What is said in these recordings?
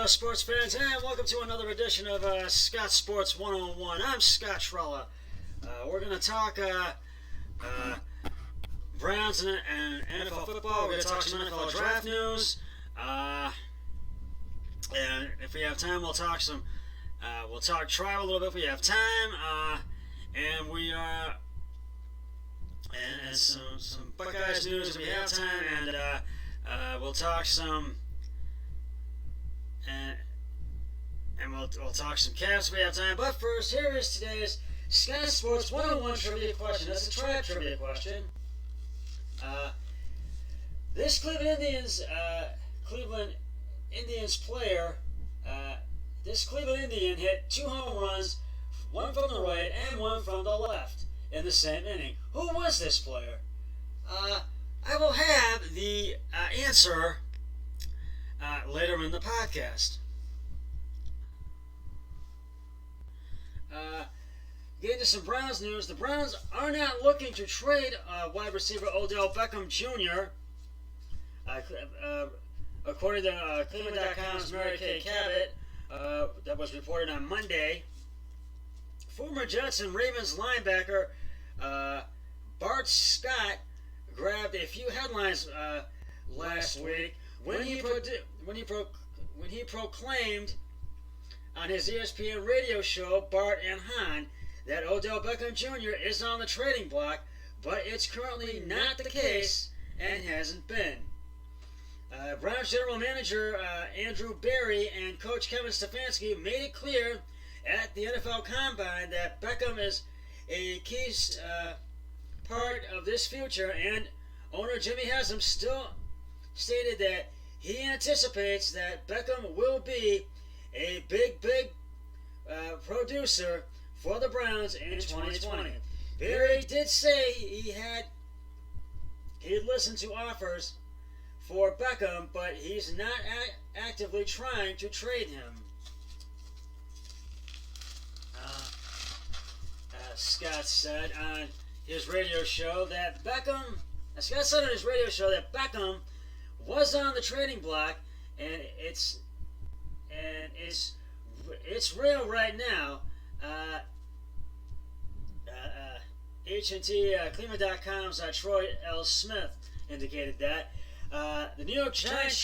sports fans, and welcome to another edition of Scott Sports 101. I'm Scott Trella. We're going to talk Browns and NFL football. We're going to talk some NFL draft news. And if we have time, we'll talk trial a little bit if we have time. And we and some Buckeyes news if we have time, and we'll talk some. And we'll talk some Cavs if we have time. But first, here is today's Sky Sports 101 trivia question. That's a tribe trivia question. This Cleveland Indians player, this Cleveland Indian hit 2 home runs, one from the right and one from the left in the same inning. Who was this player? I will have the answer later in the podcast. Getting to some Browns news. The Browns are not looking to trade wide receiver Odell Beckham Jr. According to Cleveland.com's Mary Kay Cabot, that was reported on Monday. Former Jets and Ravens linebacker Bart Scott grabbed a few headlines last week when he proclaimed on his ESPN radio show Bart and Hahn that Odell Beckham Jr. is on the trading block, but it's currently not the case and hasn't been. Browns general manager Andrew Berry and coach Kevin Stefanski made it clear at the NFL Combine that Beckham is a key part of this future, and owner Jimmy Haslam still stated that he anticipates that Beckham will be a big producer for the Browns in 2020. Berry did say he'd listened to offers for Beckham, but he's not actively trying to trade him. Scott said on his radio show that Beckham was on the trading block, and it's real right now. H&T Cleveland.com's Troy L. Smith indicated that the New York Giants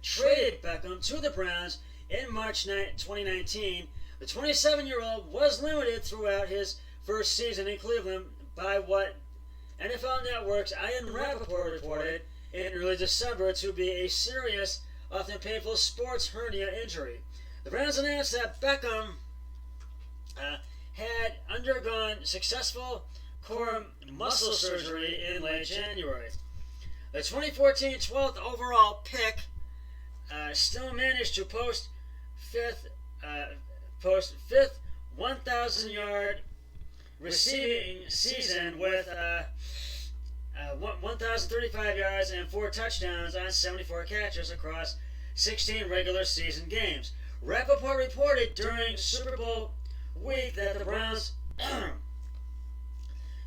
traded Beckham to the Browns in March 2019. The 27-year-old was limited throughout his first season in Cleveland by what NFL Network's Ian Rappaport reported in early December to be a serious, often painful sports hernia injury. The Browns announced that Beckham had undergone successful core muscle surgery in late January. The 2014 12th overall pick still managed to post fifth 1,000-yard receiving season with 1,035 yards and 4 touchdowns on 74 catches across 16 regular season games. Rappaport reported during Super Bowl week that the Browns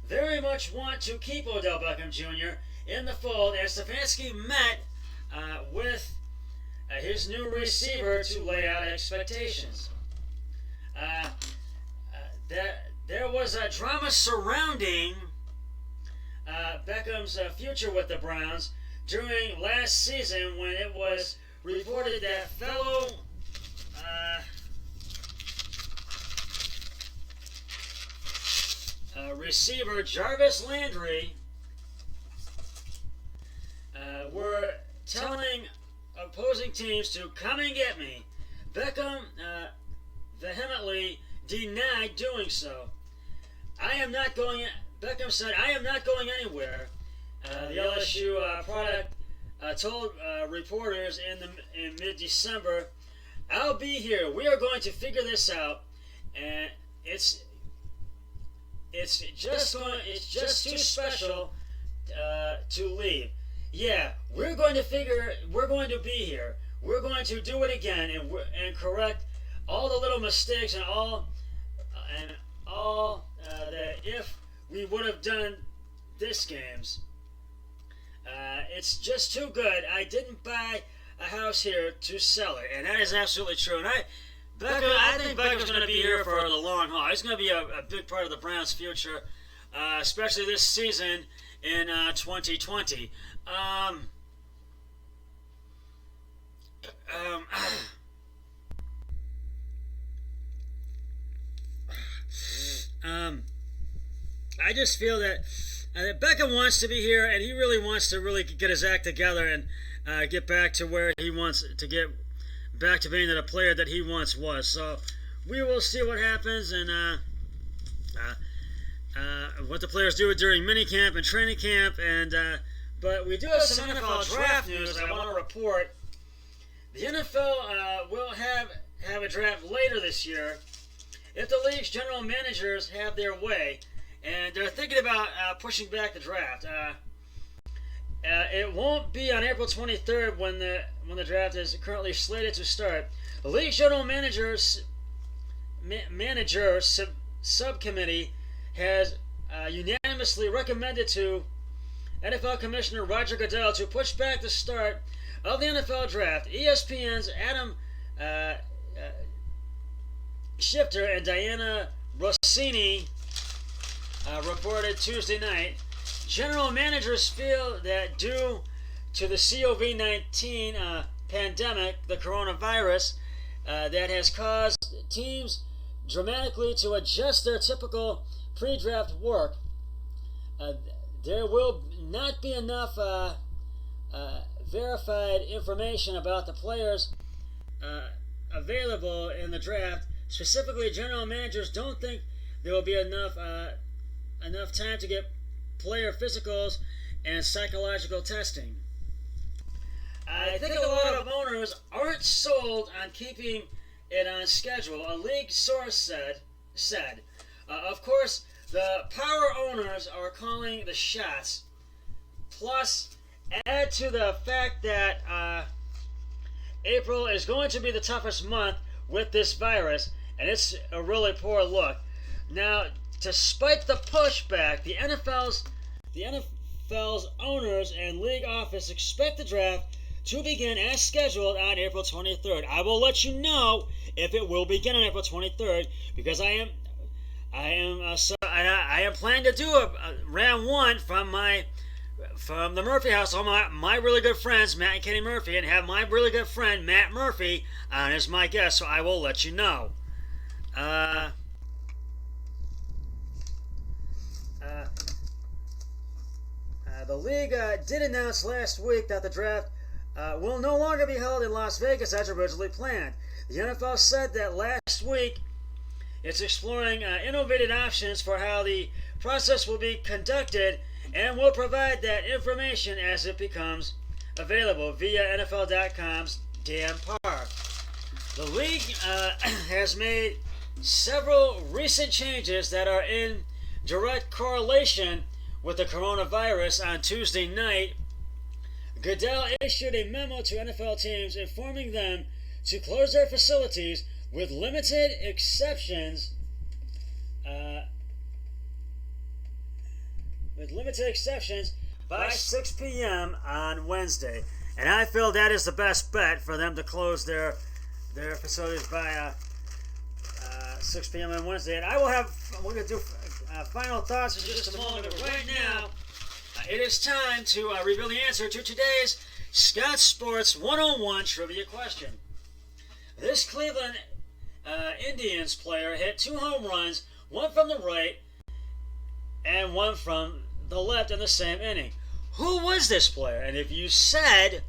very much want to keep Odell Beckham Jr. in the fold as Stefanski met with his new receiver to lay out expectations. There was a drama surrounding Beckham's future with the Browns during last season when it was reported that fellow receiver Jarvis Landry were telling opposing teams to come and get me. Beckham vehemently denied doing so. Beckham said, "I am not going anywhere." The LSU product told reporters in mid-December, "I'll be here. We are going to figure this out, and it's just too special to leave. Yeah, we're going to be here. We're going to do it again and correct all the little mistakes and all that if we would have done this games. It's just too good. I didn't buy a house here to sell it, and that is absolutely true. And I think Beckham's going to be here for the long haul. He's going to be a big part of the Browns' future, especially this season in 2020. I just feel that Beckham wants to be here, and he really wants to really get his act together and get back to where he wants to get back to being the player that he once was. So we will see what happens and what the players do during minicamp and training camp. But we do have some NFL draft news I want to report. The NFL will have a draft later this year if the league's general managers have their way, and they're thinking about pushing back the draft. It won't be on April 23rd when the draft is currently slated to start. The league's general subcommittee has unanimously recommended to NFL Commissioner Roger Goodell to push back the start of the NFL draft. ESPN's Adam Schefter and Diana Rossini reported Tuesday night. General managers feel that due to the COVID-19 pandemic, the coronavirus, that has caused teams dramatically to adjust their typical pre-draft work, there will not be enough verified information about the players available in the draft. Specifically, general managers don't think there will be enough time to get player physicals and psychological testing. I think a lot of owners aren't sold on keeping it on schedule. A league source said, of course, the power owners are calling the shots. Plus, add to the fact that April is going to be the toughest month with this virus, and it's a really poor look. Now, despite the pushback, the NFL's owners and league office expect the draft to begin as scheduled on April 23rd. I will let you know if it will begin on April 23rd because I am planning to do a round one from the Murphy household, my really good friends Matt and Kenny Murphy, and have my really good friend Matt Murphy on as my guest. So I will let you know. The league did announce last week that the draft will no longer be held in Las Vegas as originally planned. The NFL said that last week it's exploring innovative options for how the process will be conducted and will provide that information as it becomes available via NFL.com's Dan Parr. The league has made several recent changes that are in direct correlation with the coronavirus. On Tuesday night, Goodell issued a memo to NFL teams informing them to close their facilities with limited exceptions by 6 p.m. on Wednesday. And I feel that is the best bet for them to close their facilities by 6 p.m. on Wednesday. And we're going to do final thoughts in just a moment. But right now, it is time to reveal the answer to today's Scott Sports 101 trivia question. This Cleveland Indians player hit 2 home runs, one from the right and one from the left in the same inning. Who was this player? And if you said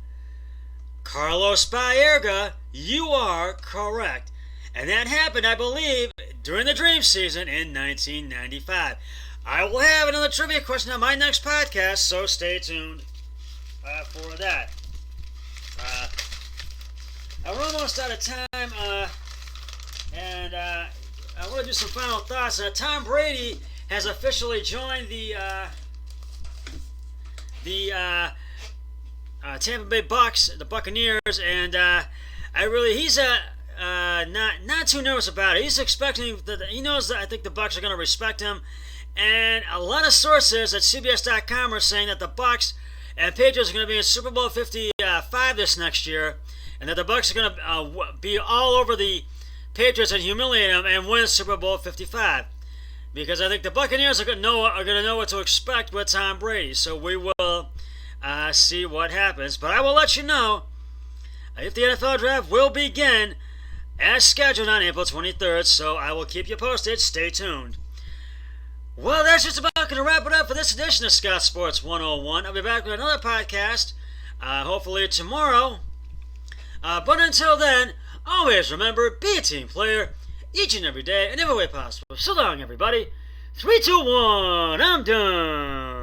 Carlos Baerga, you are correct. And that happened, I believe, during the Dream season in 1995. I will have another trivia question on my next podcast, so stay tuned for that. We're almost out of time, and I want to do some final thoughts. Tom Brady has officially joined the Tampa Bay Bucks, the Buccaneers, and he's not too nervous about it. He's expecting that he knows that I think the Bucks are going to respect him, and a lot of sources at CBS.com are saying that the Bucks and Patriots are going to be in Super Bowl 55 this next year, and that the Bucs are going to be all over the Patriots and humiliate them and win Super Bowl 55. Because I think the Buccaneers are going to know what to expect with Tom Brady. So we will see what happens. But I will let you know if the NFL Draft will begin as scheduled on April 23rd. So I will keep you posted. Stay tuned. Well, that's just about going to wrap it up for this edition of Scott Sports 101. I'll be back with another podcast, hopefully tomorrow. But until then, always remember, be a team player each and every day in every way possible. So long, everybody. 3, 2, 1, I'm done.